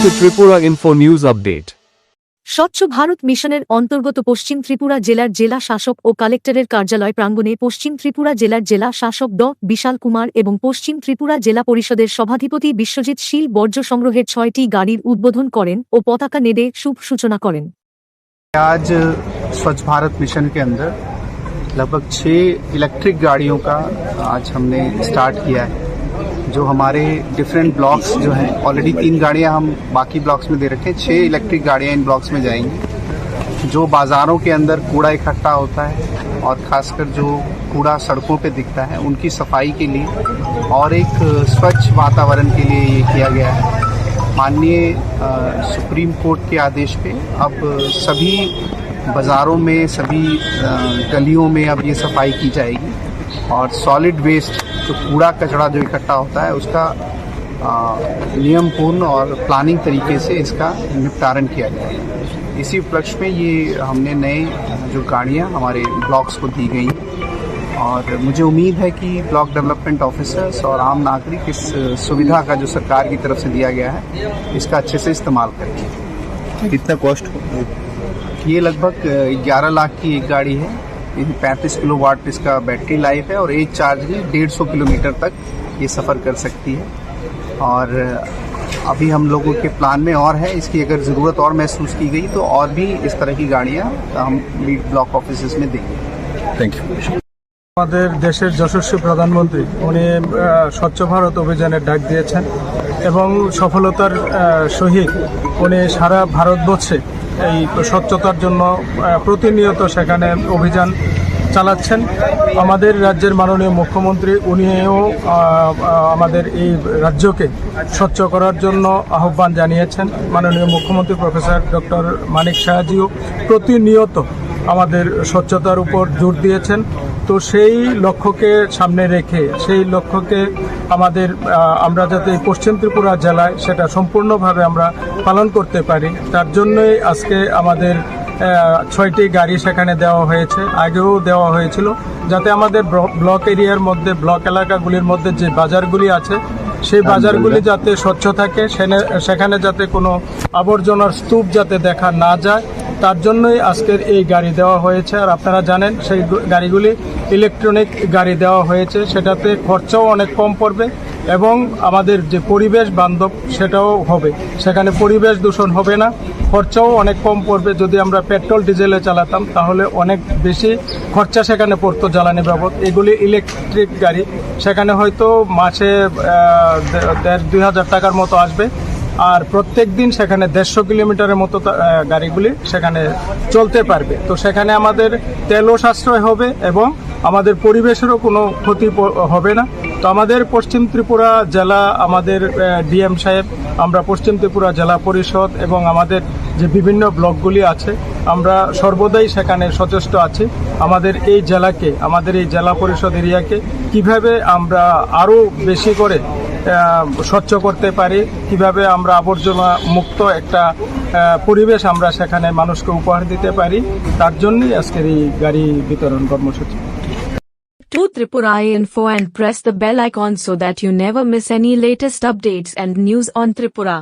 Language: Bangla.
to Tripura Info News Update. স্বচ্ছ ভারত মিশনের অন্তর্গত পশ্চিম ত্রিপুরা জেলার জেলা শাসক ও কালেক্টরের কার্যালয় প্রাঙ্গণে পশ্চিম ত্রিপুরা জেলার জেলা শাসক ড বিশাল কুমার এবং পশ্চিম ত্রিপুরা জেলা পরিষদের সভাধিপতি বিশ্বজিৎ শীল বর্জ্য সংগ্রহের 6টি গাড়ির উদ্বোধন করেন ও পতাকা নেড়ে শুভ সূচনা করেন। आज स्वच्छ भारत मिशन के अंदर लगभग 6 इलेक्ट्रिक गाड़ियों का आज हमने स्टार्ट किया है, जो हमारे डिफरेंट ब्लॉक्स जो हैं। ऑलरेडी 3 गाड़ियां हम बाकी ब्लॉक्स में दे रखे हैं, 6 इलेक्ट्रिक गाड़ियां इन ब्लॉक्स में जाएंगी। जो बाज़ारों के अंदर कूड़ा इकट्ठा होता है और ख़ासकर जो कूड़ा सड़कों पे दिखता है, उनकी सफाई के लिए और एक स्वच्छ वातावरण के लिए ये किया गया है। माननीय सुप्रीम कोर्ट के आदेश पे अब सभी बाज़ारों में, सभी गलियों में अब ये सफाई की जाएगी और सॉलिड वेस्ट, जो कूड़ा कचरा जो इकट्ठा होता है, उसका नियमपूर्ण और प्लानिंग तरीके से इसका निपटारण किया जाएगा। इसी उपलक्ष्य में ये हमने नए जो गाड़ियाँ हमारे ब्लॉक्स को दी गई और मुझे उम्मीद है कि ब्लॉक डेवलपमेंट ऑफिसर्स और आम नागरिक इस सुविधा का जो सरकार की तरफ से दिया गया है, इसका अच्छे से इस्तेमाल करेंगे। कितना कॉस्ट? ये लगभग 11 लाख की एक गाड़ी है। 35 किलोवाट इसका बैटरी लाइफ है और एक चार्ज में 150 किलोमीटर तक ये सफ़र कर सकती है। और अभी हम लोगों के प्लान में और है, इसकी अगर ज़रूरत और महसूस की गई तो और भी इस तरह की गाड़ियाँ हम लीड ब्लॉक ऑफिसेस में देंगे। Thank you. আমাদের দেশের যশস্বী প্রধানমন্ত্রী উনি স্বচ্ছ ভারত অভিযানের ডাক দিয়েছেন এবং সফলতার সহিত উনি সারা ভারতবর্ষে এই স্বচ্ছতার জন্য প্রতিনিয়ত সেখানে অভিযান চালাচ্ছেন। আমাদের রাজ্যের মাননীয় মুখ্যমন্ত্রী উনিও আমাদের এই রাজ্যকে স্বচ্ছ করার জন্য আহ্বান জানিয়েছেন। মাননীয় মুখ্যমন্ত্রী প্রফেসর ডক্টর মানিক সাহাজিও প্রতিনিয়ত আমাদের স্বচ্ছতার উপর জোর দিয়েছেন। তো সেই লক্ষ্যকে সামনে রেখে, সেই লক্ষ্যকে আমরা যাতে পশ্চিম ত্রিপুরা জেলায় সেটা সম্পূর্ণভাবে আমরা পালন করতে পারি, তার জন্যই আজকে আমাদের 6টি গাড়ি সেখানে দেওয়া হয়েছে, আগেও দেওয়া হয়েছিল, যাতে আমাদের ব্লক এরিয়ার মধ্যে, ব্লক এলাকাগুলির মধ্যে যে বাজারগুলি আছে, সেই বাজারগুলি যাতে স্বচ্ছ থাকে, সেখানে যাতে কোনো আবর্জনার স্তূপ যাতে দেখা না যায়, তার জন্যই আজকের এই গাড়ি দেওয়া হয়েছে। আর আপনারা জানেন সেই গাড়িগুলি ইলেকট্রনিক গাড়ি দেওয়া হয়েছে, সেটাতে খরচাও অনেক কম পড়বে এবং আমাদের যে পরিবেশ বান্ধব সেটাও হবে, সেখানে পরিবেশ দূষণ হবে না, খরচাও অনেক কম পড়বে। যদি আমরা পেট্রোল ডিজেলে চালাতাম তাহলে অনেক বেশি খরচা সেখানে পড়তো জ্বালানি বাবদ। এগুলি ইলেকট্রিক গাড়ি, সেখানে হয়তো মাসে 1,500-2,000 টাকার মতো আসবে আর প্রত্যেক দিন সেখানে 150 কিলোমিটারের মতো গাড়িগুলি সেখানে চলতে পারবে। তো সেখানে আমাদের তেলও সাশ্রয় হবে এবং আমাদের পরিবেশেরও কোনো ক্ষতি হবে না। তো আমাদের পশ্চিম ত্রিপুরা জেলা, আমাদের ডিএম সাহেব, আমরা পশ্চিম ত্রিপুরা জেলা পরিষদ এবং আমাদের যে বিভিন্ন ব্লকগুলি আছে, আমরা সর্বদাই সেখানে সচেষ্ট আছি আমাদের এই জেলাকে, আমাদের এই জেলা পরিষদ এরিয়াকে কিভাবে আমরা আরও বেশি করে স্বচ্ছ করতে পারি, কিভাবে আমরা আবর্জনা মুক্ত একটা পরিবেশ আমরা সেখানে মানুষকে উপহার দিতে পারি, তার জন্যই আজকের এই গাড়ি বিতরণ কর্মসূচি। To Tripura Info and press the bell icon so that you never miss any latest updates and news on Tripura.